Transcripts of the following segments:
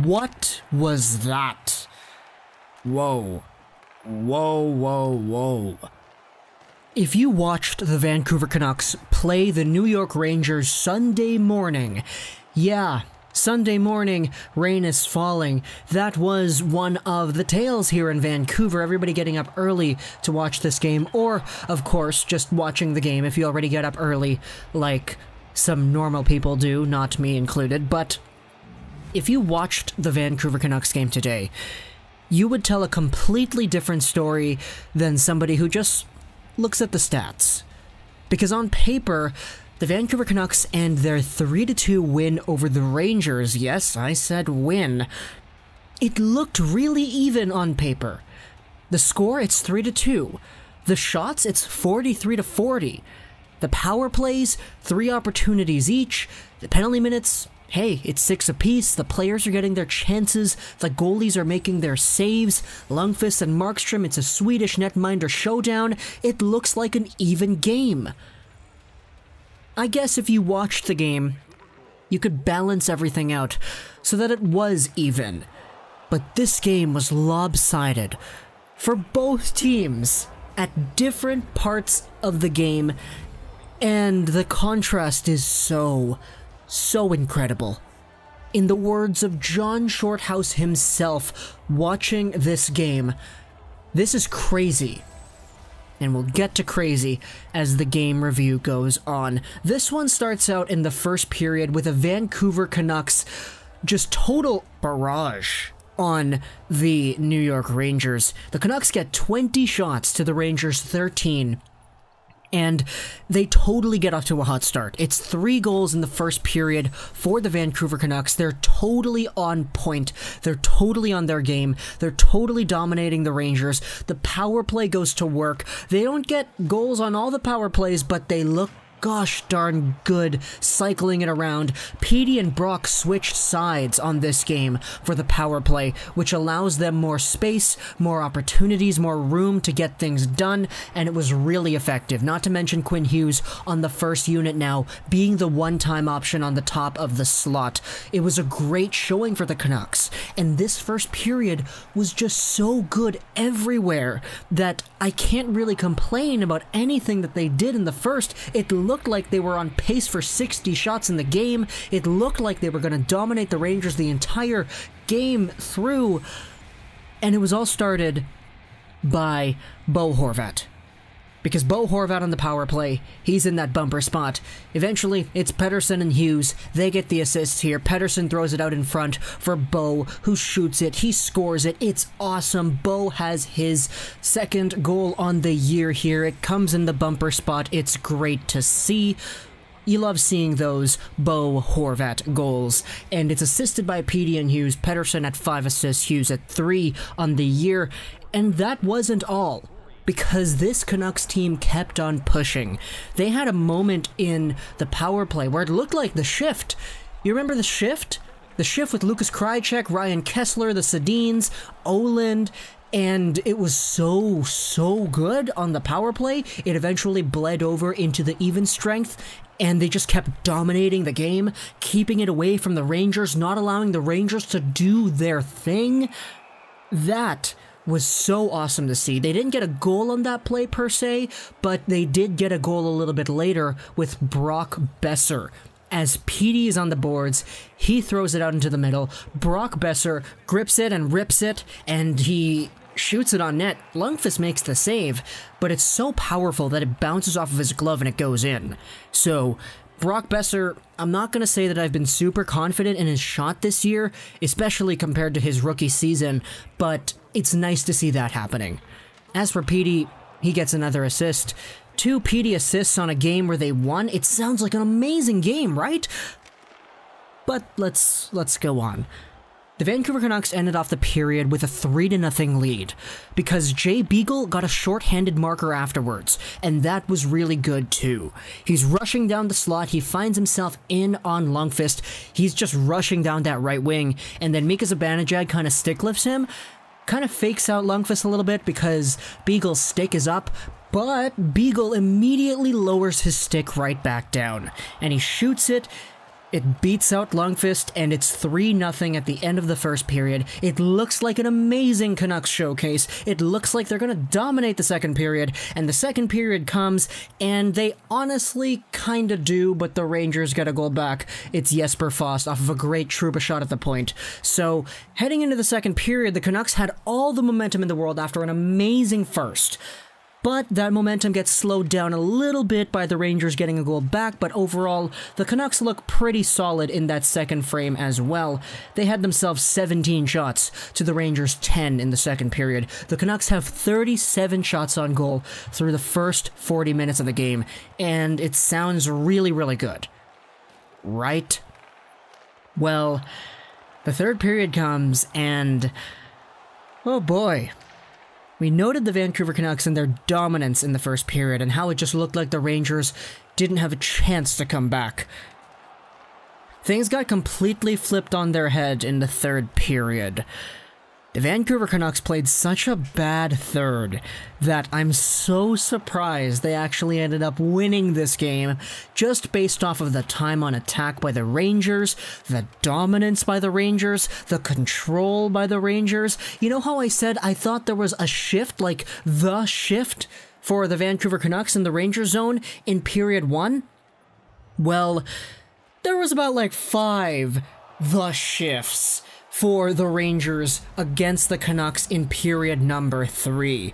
What was that? Whoa. Whoa, whoa, whoa. If you watched the Vancouver Canucks play the New York Rangers Sunday morning, yeah, Sunday morning, rain is falling. That was one of the tales here in Vancouver, everybody getting up early to watch this game, or, of course, just watching the game if you already get up early, like some normal people do, not me included. But if you watched the Vancouver Canucks game today, you would tell a completely different story than somebody who just looks at the stats. Because on paper, the Vancouver Canucks and their 3-2 win over the Rangers, yes, I said win, it looked really even on paper. The score, it's 3-2. The shots, it's 43-40. The power plays, 3 opportunities each. The penalty minutes, hey, it's 6 apiece. The players are getting their chances. The goalies are making their saves. Lundqvist and Markstrom, it's a Swedish netminder showdown. It looks like an even game. I guess if you watched the game, you could balance everything out so that it was even. But this game was lopsided for both teams at different parts of the game, and the contrast is so incredible. In the words of John Shorthouse himself, watching this game, this is crazy. And we'll get to crazy as the game review goes on. This one starts out in the first period with a Vancouver Canucks just total barrage on the New York Rangers. The Canucks get 20 shots to the Rangers 13. And they totally get off to a hot start. It's 3 goals in the first period for the Vancouver Canucks. They're totally on point. They're totally on their game. They're totally dominating the Rangers. The power play goes to work. They don't get goals on all the power plays, but they look gosh darn good cycling it around. Petey and Brock switched sides on this game for the power play, which allows them more space, more opportunities, more room to get things done, and it was really effective. Not to mention Quinn Hughes on the first unit now, being the one-time option on the top of the slot. It was a great showing for the Canucks, and this first period was just so good everywhere that I can't really complain about anything that they did in the first. It looked like they were on pace for 60 shots in the game. It looked like they were going to dominate the Rangers the entire game through. And it was all started by Bo Horvat. Because Bo Horvat on the power play, he's in that bumper spot. Eventually, it's Pettersson and Hughes. They get the assists here. Pettersson throws it out in front for Bo, who shoots it. He scores it. It's awesome. Bo has his second goal on the year here. It comes in the bumper spot. It's great to see. You love seeing those Bo Horvat goals. And it's assisted by Petey and Hughes. Pettersson at 5 assists, Hughes at 3 on the year. And that wasn't all, because this Canucks team kept on pushing. They had a moment in the power play where it looked like the shift. You remember the shift? The shift with Lucas Krajicek, Ryan Kessler, the Sedins, Oland, and it was so good on the power play. It eventually bled over into the even strength, and they just kept dominating the game, keeping it away from the Rangers, not allowing the Rangers to do their thing. That was so awesome to see. They didn't get a goal on that play per se, but they did get a goal a little bit later with Brock Boeser. As Petey is on the boards, he throws it out into the middle. Brock Boeser grips it and rips it, and he shoots it on net. Lundqvist makes the save, but it's so powerful that it bounces off of his glove and it goes in. So Brock Boeser, I'm not going to say that I've been super confident in his shot this year, especially compared to his rookie season, but it's nice to see that happening. As for Petey, he gets another assist. 2 Petey assists on a game where they won. It sounds like an amazing game, right? But let's go on. The Vancouver Canucks ended off the period with a 3-0 lead, because Jay Beagle got a short-handed marker afterwards, and that was really good too. He's rushing down the slot, he finds himself in on Lundqvist, he's just rushing down that right wing, and then Mika Zibanejad kind of stick lifts him, kind of fakes out Lundqvist a little bit because Beagle's stick is up, but Beagle immediately lowers his stick right back down, and he shoots it. It beats out Lundqvist, and it's 3-0 at the end of the first period. It looks like an amazing Canucks showcase. It looks like they're going to dominate the second period, and the second period comes, and they honestly kind of do, but the Rangers get a goal back. It's Jesper Fast off of a great Trouba shot at the point. So, heading into the second period, the Canucks had all the momentum in the world after an amazing first. But that momentum gets slowed down a little bit by the Rangers getting a goal back, but overall, the Canucks look pretty solid in that second frame as well. They had themselves 17 shots to the Rangers' 10 in the second period. The Canucks have 37 shots on goal through the first 40 minutes of the game, and it sounds really, really good. Right? Well, the third period comes, and oh boy. We noted the Vancouver Canucks and their dominance in the first period and how it just looked like the Rangers didn't have a chance to come back. Things got completely flipped on their head in the third period. The Vancouver Canucks played such a bad third that I'm so surprised they actually ended up winning this game just based off of the time on attack by the Rangers, the dominance by the Rangers, the control by the Rangers. You know how I said I thought there was a shift, like the shift for the Vancouver Canucks in the Rangers zone in period 1? Well, there was about like 5 the shifts for the Rangers against the Canucks in period number 3.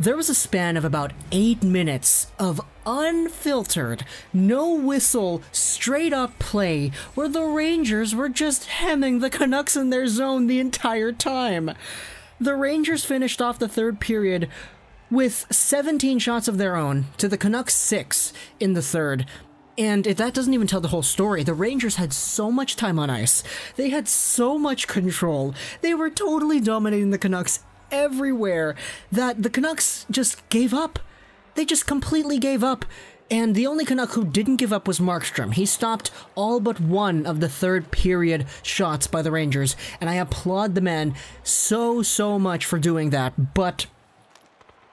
There was a span of about 8 minutes of unfiltered, no whistle, straight up play where the Rangers were just hemming the Canucks in their zone the entire time. The Rangers finished off the third period with 17 shots of their own to the Canucks 6 in the third. And that doesn't even tell the whole story. The Rangers had so much time on ice. They had so much control. They were totally dominating the Canucks everywhere that the Canucks just gave up. They just completely gave up. And the only Canuck who didn't give up was Markstrom. He stopped all but one of the third period shots by the Rangers. And I applaud the man so much for doing that. But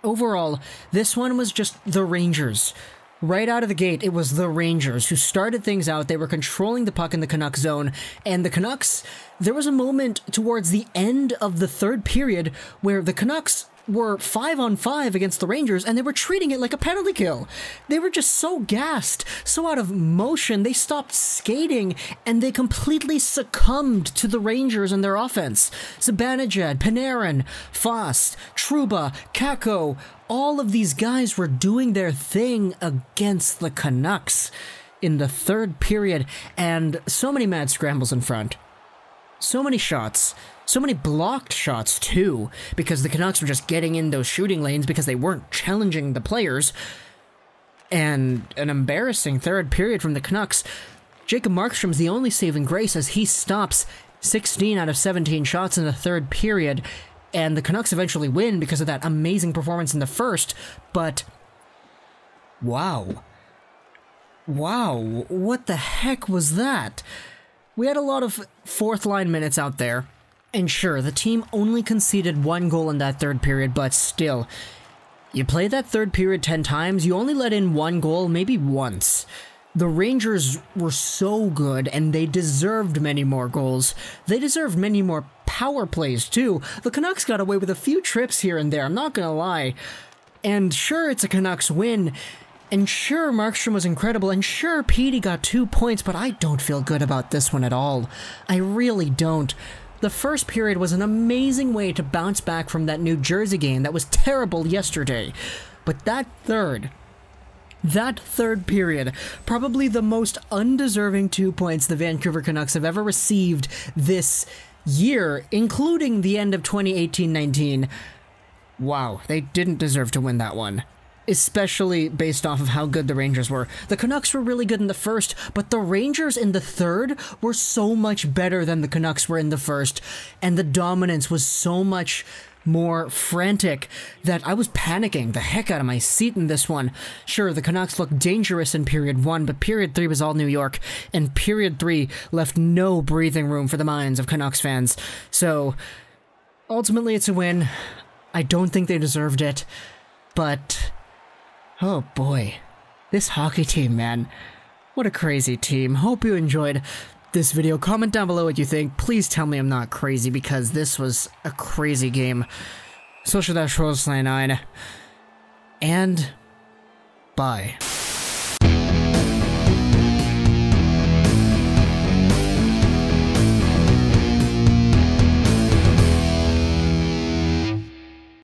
overall, this one was just the Rangers. Right out of the gate, it was the Rangers who started things out. They were controlling the puck in the Canucks zone, and the Canucks, there was a moment towards the end of the third period where the Canucks were 5-on-5 against the Rangers, and they were treating it like a penalty kill. They were just so gassed, so out of motion, they stopped skating, and they completely succumbed to the Rangers and their offense. Zibanejad, Panarin, Fast, Trouba, Kakko, all of these guys were doing their thing against the Canucks in the third period, and so many mad scrambles in front. So many shots. So many blocked shots, too, because the Canucks were just getting in those shooting lanes because they weren't challenging the players. And an embarrassing third period from the Canucks. Jacob Markstrom's the only saving grace as he stops 16 out of 17 shots in the third period, and the Canucks eventually win because of that amazing performance in the first, but wow. Wow, what the heck was that? We had a lot of fourth-line minutes out there. And sure, the team only conceded 1 goal in that third period, but still, you play that third period 10 times, you only let in 1 goal maybe once. The Rangers were so good, and they deserved many more goals. They deserved many more power plays, too. The Canucks got away with a few trips here and there, I'm not gonna lie. And sure, it's a Canucks win, and sure, Markstrom was incredible, and sure, Petey got 2 points, but I don't feel good about this one at all. I really don't. The first period was an amazing way to bounce back from that New Jersey game that was terrible yesterday. But that third period, probably the most undeserving 2 points the Vancouver Canucks have ever received this year, including the end of 2018-19. Wow, they didn't deserve to win that one. Especially based off of how good the Rangers were. The Canucks were really good in the first, but the Rangers in the third were so much better than the Canucks were in the first, and the dominance was so much more frantic that I was panicking the heck out of my seat in this one. Sure, the Canucks looked dangerous in period 1, but period 3 was all New York, and period 3 left no breathing room for the minds of Canucks fans. So, ultimately it's a win. I don't think they deserved it, but oh boy, this hockey team, man. What a crazy team. Hope you enjoyed this video. Comment down below what you think. Please tell me I'm not crazy, because this was a crazy game. Social-Rose99. And bye.